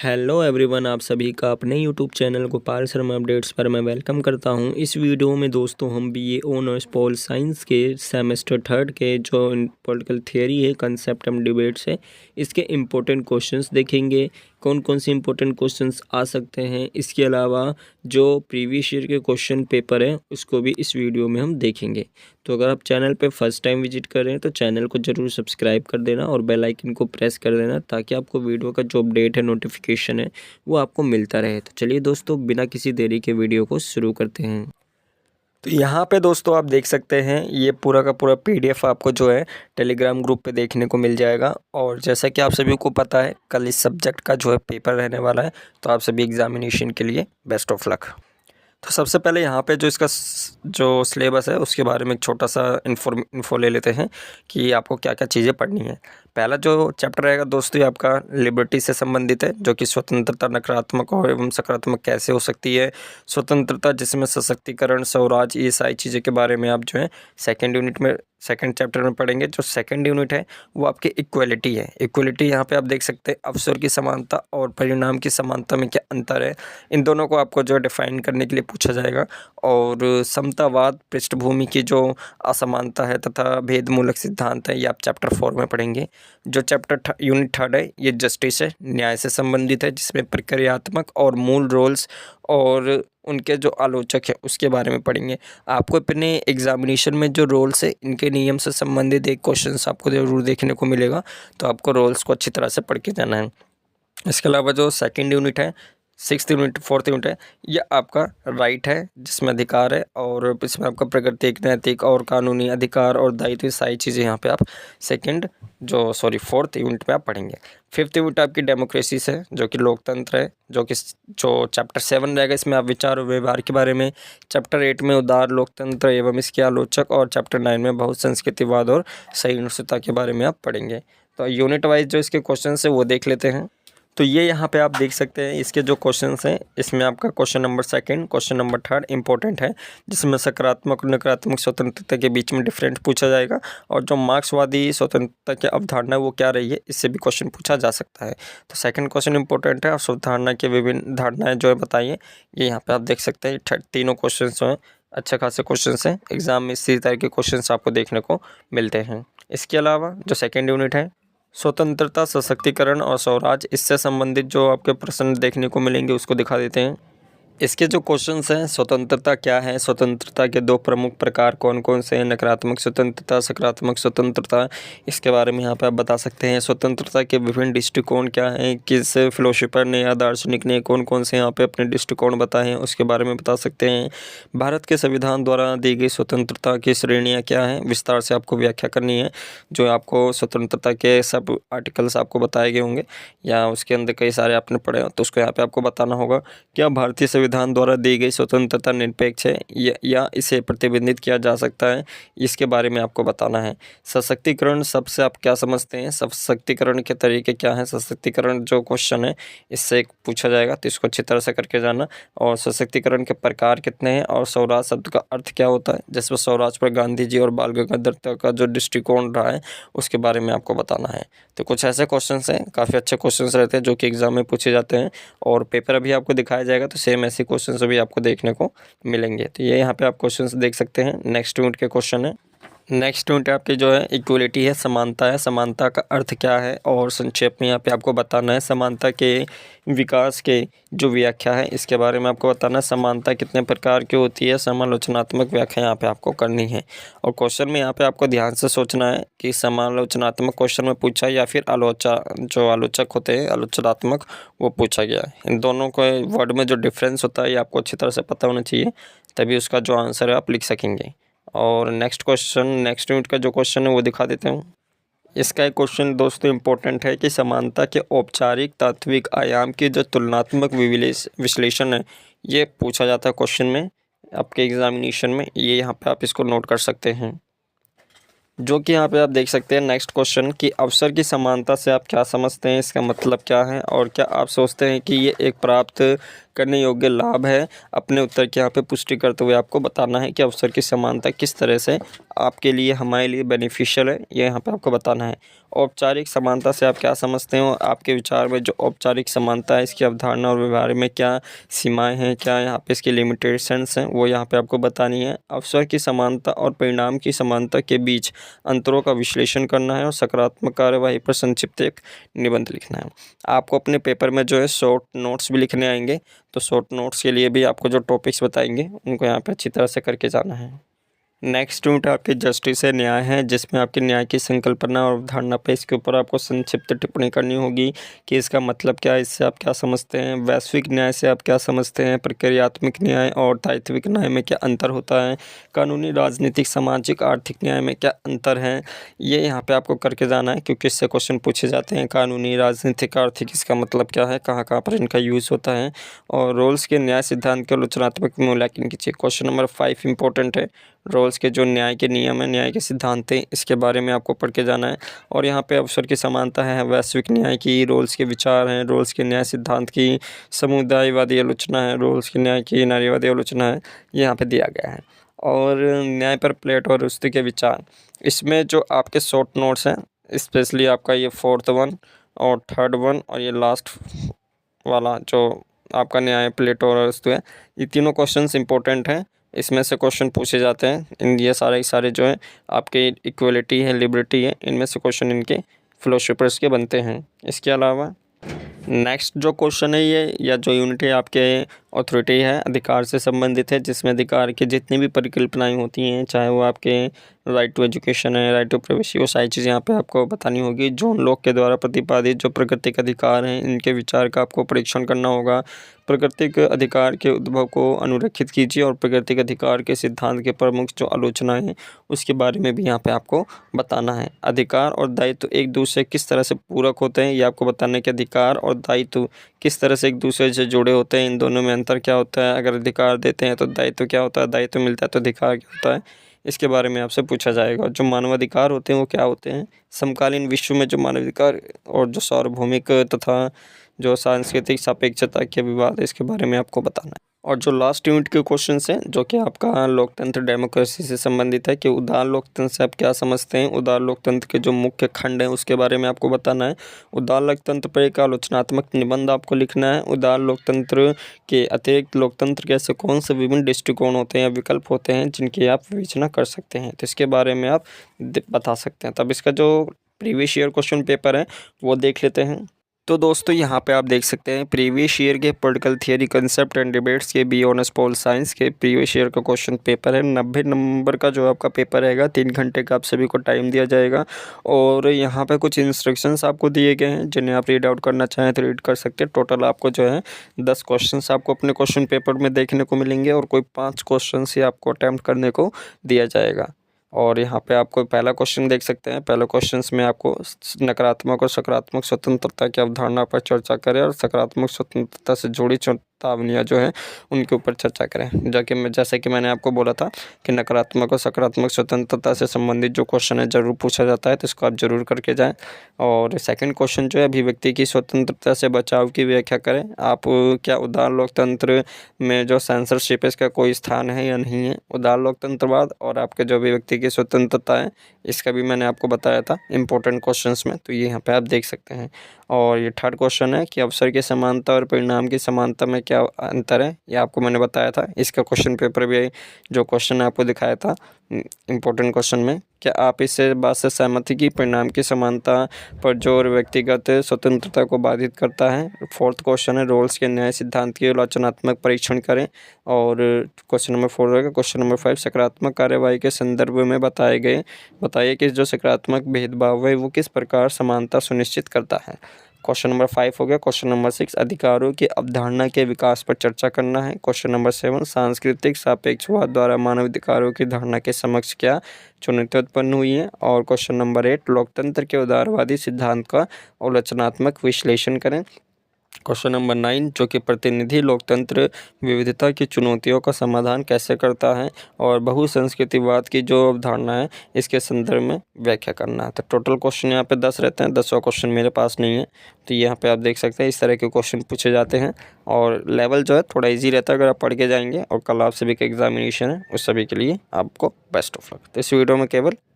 Hello everyone, आप सभी का अपने YouTube channel Gopal Sharma updates पर मैं वेलकम करता हूं। इस वीडियो में दोस्तों हम बीए ऑनर्स पॉल साइंस के सेमेस्टर थर्ड के जो पॉलिटिकल थियरी है, कंसेप्ट एंड डिबेट्स है, इसके इम्पोर्टेंट क्वेश्चंस देखेंगे। कौन कौन से इम्पोर्टेंट क्वेश्चंस आ सकते हैं, इसके अलावा जो प्रीवियस ईयर के क्वेश्चन पेपर है उसको भी इस वीडियो में हम देखेंगे। तो अगर आप चैनल पे फर्स्ट टाइम विजिट कर रहे हैं तो चैनल को ज़रूर सब्सक्राइब कर देना और बेल आइकन को प्रेस कर देना, ताकि आपको वीडियो का जो अपडेट है, नोटिफिकेशन है, वो आपको मिलता रहे। तो चलिए दोस्तों, बिना किसी देरी के वीडियो को शुरू करते हैं। तो यहाँ पे दोस्तों आप देख सकते हैं, ये पूरा का पूरा पीडीएफ आपको जो है टेलीग्राम ग्रुप पे देखने को मिल जाएगा। और जैसा कि आप सभी को पता है, कल इस सब्जेक्ट का जो है पेपर रहने वाला है, तो आप सभी एग्जामिनेशन के लिए बेस्ट ऑफ लक। तो सबसे पहले यहाँ पे जो इसका जो सिलेबस है उसके बारे में एक छोटा सा इन्फो ले लेते हैं कि आपको क्या क्या चीज़ें पढ़नी है। पहला जो चैप्टर रहेगा दोस्तों, ये आपका लिबर्टी से संबंधित है, जो कि स्वतंत्रता नकारात्मक और एवं सकारात्मक कैसे हो सकती है। स्वतंत्रता जिसमें सशक्तिकरण, स्वराज, ये सारी चीज़ें के बारे में आप जो है सेकंड चैप्टर में पढ़ेंगे। जो सेकंड यूनिट है वो आपकी इक्वलिटी है। इक्वलिटी यहाँ पे आप देख सकते हैं, अवसर की समानता और परिणाम की समानता में क्या अंतर है, इन दोनों को आपको जो डिफाइन करने के लिए पूछा जाएगा। और समतावाद, पृष्ठभूमि की जो असमानता है तथा भेदमूलक सिद्धांत है, ये आप चैप्टर 4 में पढ़ेंगे। जो चैप्टर यूनिट 3 है, ये जस्टिस है, न्याय से संबंधित है, जिसमें प्रक्रियात्मक और मूल रोल्स और उनके जो आलोचक है उसके बारे में पढ़ेंगे। आपको अपने एग्जामिनेशन में जो रोल्स है, इनके नियम से संबंधित एक क्वेश्चन आपको ज़रूर देखने को मिलेगा, तो आपको रोल्स को अच्छी तरह से पढ़ के जाना है। इसके अलावा जो सेकंड यूनिट है, सिक्स्थ यूनिट, फोर्थ यूनिट है, ये आपका राइट है, जिसमें अधिकार है, और इसमें आपका प्राकृतिक, नैतिक और कानूनी अधिकार और दायित्व, सारी चीज़ें यहाँ पे आप फोर्थ यूनिट में आप पढ़ेंगे। फिफ्थ यूनिट आपकी डेमोक्रेसी से, जो कि लोकतंत्र है, जो चैप्टर 7 रहेगा, इसमें आप विचार और व्यवहार के बारे में। चैप्टर 8 में उदार लोकतंत्र एवं इसके आलोचक, और चैप्टर 9 में बहुसंस्कृतिवाद और सहिष्णुता के बारे में आप पढ़ेंगे। तो यूनिट वाइज जो इसके क्वेश्चन है वो देख लेते हैं। तो ये यहाँ पे आप देख सकते हैं, इसके जो क्वेश्चंस हैं, इसमें आपका question number 2, question number 3 important है, जिसमें सकारात्मक और नकारात्मक स्वतंत्रता के बीच में डिफरेंट पूछा जाएगा। और जो मार्क्सवादी स्वतंत्रता की अवधारणा वो क्या रही है, इससे भी क्वेश्चन पूछा जा सकता है। तो सेकंड क्वेश्चन इंपॉर्टेंट है, और स्वधारणा के विभिन्न धारणाएँ जो है बताइए, ये यहाँ पर आप देख सकते हैं। तीनों क्वेश्चन जो हैं अच्छे खासे क्वेश्चन हैं, एग्जाम में इसी तरह के क्वेश्चन आपको देखने को मिलते हैं। इसके अलावा जो सेकेंड यूनिट है, स्वतंत्रता, सशक्तिकरण और स्वराज, इससे संबंधित जो आपके प्रश्न देखने को मिलेंगे उसको दिखा देते हैं। इसके जो क्वेश्चंस हैं, स्वतंत्रता क्या है, स्वतंत्रता के 2 प्रमुख प्रकार कौन कौन से हैं, नकारात्मक स्वतंत्रता, सकारात्मक स्वतंत्रता, इसके बारे में यहाँ पे आप बता सकते हैं। स्वतंत्रता के विभिन्न दृष्टिकोण क्या हैं, किस फिलोसोफर ने या दार्शनिक ने कौन कौन से यहाँ पे अपने दृष्टिकोण बताए हैं, उसके बारे में बता सकते हैं। भारत के संविधान द्वारा दी गई स्वतंत्रता की श्रेणियाँ क्या हैं, विस्तार से आपको व्याख्या करनी है। जो आपको स्वतंत्रता के सब आर्टिकल्स आपको बताए गए होंगे, या उसके अंदर कई सारे आपने पढ़े हो, तो उसको यहाँ पे आपको बताना होगा। क्या भारतीय संविधान द्वारा दी गई स्वतंत्रता निरपेक्ष है या इसे प्रतिबंधित किया जा सकता है, इसके बारे में आपको बताना है। सशक्तिकरण शब्द से आप क्या समझते हैं, सशक्तिकरण के तरीके क्या हैं, सशक्तिकरण जो क्वेश्चन है इससे पूछा जाएगा, तो इसको अच्छी तरह से करके जाना। और सशक्तिकरण के प्रकार कितने हैं, और स्वराज शब्द का अर्थ क्या होता है, जिसमें स्वराज पर गांधी जी और बाल गंगाधर तिलक का जो दृष्टिकोण रहा है उसके बारे में आपको बताना है। तो कुछ ऐसे क्वेश्चन हैं, काफ़ी अच्छे क्वेश्चन रहते हैं जो कि एग्जाम में पूछे जाते हैं, और पेपर अभी आपको दिखाया जाएगा, तो सेम ऐसे क्वेश्चंस भी आपको देखने को मिलेंगे। तो ये यहाँ पे आप क्वेश्चंस देख सकते हैं। नेक्स्ट यूनिट के क्वेश्चन है। नेक्स्ट यूनिट आपकी जो है इक्वलिटी है, समानता है, समानता का अर्थ क्या है, और संक्षेप में यहाँ पे आपको बताना है। समानता के विकास के जो व्याख्या है इसके बारे में आपको बताना है। समानता कितने प्रकार की होती है, समालोचनात्मक व्याख्या यहाँ पे आपको करनी है। और क्वेश्चन में यहाँ पे आपको ध्यान से सोचना है कि समालोचनात्मक क्वेश्चन में पूछा या फिर जो आलोचक होते हैं आलोचनात्मक, वो पूछा गया है। इन दोनों के वर्ड में जो डिफरेंस होता है ये आपको अच्छी तरह से पता होना चाहिए, तभी उसका जो आंसर है आप लिख सकेंगे। और नेक्स्ट यूनिट का जो क्वेश्चन है वो दिखा देते हैं। इसका एक क्वेश्चन दोस्तों इम्पोर्टेंट है कि समानता के औपचारिक तात्विक आयाम की जो तुलनात्मक विश्लेषण है, ये पूछा जाता है क्वेश्चन में आपके एग्जामिनेशन में। ये यहाँ पे आप इसको नोट कर सकते हैं, जो कि यहाँ पे आप देख सकते हैं। नेक्स्ट क्वेश्चन कि अवसर की समानता से आप क्या समझते हैं, इसका मतलब क्या है, और क्या आप सोचते हैं कि ये एक प्राप्त करने योग्य लाभ है। अपने उत्तर की यहाँ पे पुष्टि करते हुए आपको बताना है कि अवसर की समानता किस तरह से आपके लिए, हमारे लिए बेनिफिशियल है, ये यहाँ पे आपको बताना है। औपचारिक समानता से आप क्या समझते हो? आपके विचार में जो औपचारिक समानता है, इसकी अवधारणा और व्यवहार में क्या सीमाएं हैं, क्या यहाँ पे इसकी लिमिटेशंस हैं, वो यहाँ पे आपको बतानी है। अवसर की समानता और परिणाम की समानता के बीच अंतरों का विश्लेषण करना है और सकारात्मक कार्यवाही पर संक्षिप्त एक निबंध लिखना है। आपको अपने पेपर में जो है शॉर्ट नोट्स भी लिखने आएंगे, तो शॉर्ट नोट्स के लिए भी आपको जो टॉपिक्स बताएंगे उनको यहाँ पे अच्छी तरह से करके जाना है। नेक्स्ट यूनिट आपकी जस्टिस है, न्याय है, जिसमें आपके न्याय की संकल्पना और अवधारणा पे इसके ऊपर आपको संक्षिप्त टिप्पणी करनी होगी कि इसका मतलब क्या है, इससे आप क्या समझते हैं, वैश्विक न्याय से आप क्या समझते हैं, प्रक्रियात्मक न्याय और दायित्विक न्याय में क्या अंतर होता है, कानूनी, राजनीतिक, सामाजिक, आर्थिक न्याय में क्या अंतर है, ये यहाँ पर आपको करके जाना है, क्योंकि इससे क्वेश्चन पूछे जाते हैं। कानूनी, राजनीतिक, आर्थिक, इसका मतलब क्या है, कहाँ कहाँ पर इनका यूज़ होता है। और रोल्स के न्याय सिद्धांत के आलोचनात्मक मूल्यांकन कीजिए। क्वेश्चन नंबर 5 इंपॉर्टेंट है। रोल्स के जो न्याय के नियम है, न्याय के सिद्धांत हैं, इसके बारे में आपको पढ़ के जाना है। और यहाँ पे अवसर की समानता है, वैश्विक न्याय की, रोल्स के विचार हैं, रोल्स के न्याय सिद्धांत की समुदायवादी आलोचना है, रोल्स के न्याय की नारीवादी आलोचना है, ये यहाँ पे दिया गया है। और न्याय पर प्लेटो और अरिस्टो के विचार, इसमें जो आपके शॉर्ट नोट्स हैं, स्पेशली आपका ये 4th वन और 3rd वन और ये लास्ट वाला जो आपका न्याय प्लेटो और अरिस्टो है, ये तीनों क्वेश्चंस इंपॉर्टेंट हैं। इसमें से क्वेश्चन पूछे जाते हैं। इन ये सारे जो है आपके इक्वलिटी है, लिबर्टी है, इनमें से क्वेश्चन इनके फिलोसोफर्स के बनते हैं। इसके अलावा नेक्स्ट जो क्वेश्चन है ये, या जो यूनिट है आपके अथॉरिटी है, अधिकार से संबंधित है, जिसमें अधिकार की जितनी भी परिकल्पनाएं होती हैं, चाहे वो आपके राइट टू एजुकेशन है, राइट टू प्राइवेसी, वो सारी चीज़ें यहाँ पे आपको बतानी होगी। जॉन लॉक के द्वारा प्रतिपादित जो प्राकृतिक अधिकार हैं, इनके विचार का आपको परीक्षण करना होगा। प्राकृतिक अधिकार के उद्भव को अनुरेखित कीजिए और प्राकृतिक अधिकार के सिद्धांत के प्रमुख जो आलोचनाएं हैं, उसके बारे में भी यहाँ पे आपको बताना है। अधिकार और दायित्व एक दूसरे किस तरह से पूरक होते हैं, ये आपको बताना है कि अधिकार और दायित्व किस तरह से एक दूसरे से जुड़े होते हैं, इन दोनों में अंतर क्या होता है, अगर अधिकार देते हैं तो दायित्व क्या होता है, दायित्व मिलता है तो अधिकार क्या होता है, इसके बारे में आपसे पूछा जाएगा। जो मानवाधिकार होते हैं वो क्या होते हैं, समकालीन विश्व में जो मानवाधिकार और जो सार्वभौमिक तथा जो सांस्कृतिक सापेक्षता के विवाद है, इसके बारे में आपको बताना है। और जो लास्ट यूनिट के क्वेश्चंस हैं, जो कि आपका लोकतंत्र डेमोक्रेसी से संबंधित है, कि उदार लोकतंत्र से आप क्या समझते हैं, उदार लोकतंत्र के जो मुख्य खंड हैं उसके बारे में आपको बताना है। उदार लोकतंत्र पर एक आलोचनात्मक निबंध आपको लिखना है। उदार लोकतंत्र के अतिरिक्त लोकतंत्र के ऐसे कौन से विभिन्न दृष्टिकोण होते हैं या विकल्प होते हैं जिनकी आप विवेचना कर सकते हैं, तो इसके बारे में आप बता सकते हैं। तब इसका जो प्रीवियस ईयर क्वेश्चन पेपर है वो देख लेते हैं। तो दोस्तों यहाँ पे आप देख सकते हैं प्रीवियस ईयर के political theory concept and debates के बी ऑनर्स पोल साइंस के प्रीवियस ईयर का क्वेश्चन पेपर है। 90 नंबर का जो आपका पेपर रहेगा, 3 घंटे का आप सभी को टाइम दिया जाएगा। और यहाँ पे कुछ इंस्ट्रक्शंस आपको दिए गए हैं, जिन्हें आप रीड आउट करना चाहें तो रीड कर सकते हैं। टोटल आपको जो है 10 क्वेश्चन आपको अपने क्वेश्चन पेपर में देखने को मिलेंगे और कोई 5 क्वेश्चन ही आपको अटैम्प्ट करने को दिया जाएगा। और यहाँ पे आपको पहला क्वेश्चन देख सकते हैं। पहले क्वेश्चन में आपको नकारात्मक और सकारात्मक स्वतंत्रता की अवधारणा पर चर्चा करें और सकारात्मक स्वतंत्रता से जुड़ी चेतावनियाँ जो हैं उनके ऊपर चर्चा करें। जैसे कि मैंने आपको बोला था कि नकारात्मक और सकारात्मक स्वतंत्रता से संबंधित जो क्वेश्चन है ज़रूर पूछा जाता है, तो इसको आप ज़रूर करके जाएँ। और सेकंड क्वेश्चन जो है, अभिव्यक्ति की स्वतंत्रता से बचाव की व्याख्या करें। आप क्या उदार लोकतंत्र में जो सेंसरशिप है इसका कोई स्थान है या नहीं है, उदार लोकतंत्रवाद और आपके जो अभिव्यक्ति की स्वतंत्रता है, इसका भी मैंने आपको बताया था इंपॉर्टेंट क्वेश्चंस में, तो ये यहाँ पे आप देख सकते हैं। और ये थर्ड क्वेश्चन है कि अवसर की समानता और परिणाम की समानता में क्या अंतर है, ये आपको मैंने बताया था। इसका क्वेश्चन पेपर भी जो क्वेश्चन आपको दिखाया था इंपॉर्टेंट क्वेश्चन में, क्या आप इससे बात से सहमत हैं कि परिणाम की समानता पर जोर व्यक्तिगत स्वतंत्रता को बाधित करता है। फोर्थ क्वेश्चन है, रोल्स के न्याय सिद्धांत की आलोचनात्मक परीक्षण करें। और क्वेश्चन नंबर 4 रहेगा। क्वेश्चन नंबर 5, सकारात्मक कार्यवाही के संदर्भ में बताइए कि जो सकारात्मक भेदभाव है वो किस प्रकार समानता सुनिश्चित करता है। क्वेश्चन नंबर 5 हो गया। क्वेश्चन नंबर 6, अधिकारों की अवधारणा के विकास पर चर्चा करना है। क्वेश्चन नंबर 7, सांस्कृतिक सापेक्षवाद द्वारा मानवाधिकारों की धारणा के समक्ष क्या चुनौतियां उत्पन्न हुई है। और क्वेश्चन नंबर 8, लोकतंत्र के उदारवादी सिद्धांत का आलोचनात्मक विश्लेषण करें। क्वेश्चन नंबर 9 जो कि प्रतिनिधि लोकतंत्र विविधता की चुनौतियों का समाधान कैसे करता है और बहुसंस्कृतिवाद की जो अवधारणा है इसके संदर्भ में व्याख्या करना है। तो टोटल क्वेश्चन यहाँ पे 10 रहते हैं, 10वां क्वेश्चन मेरे पास नहीं है। तो यहाँ पे आप देख सकते हैं इस तरह के क्वेश्चन पूछे जाते हैं और लेवल जो है थोड़ा ईजी रहता है अगर आप पढ़ के जाएंगे। और कल आप सभी का एग्जामिनेशन है, उस सभी के लिए आपको बेस्ट ऑफ लक। तो इस वीडियो में केवल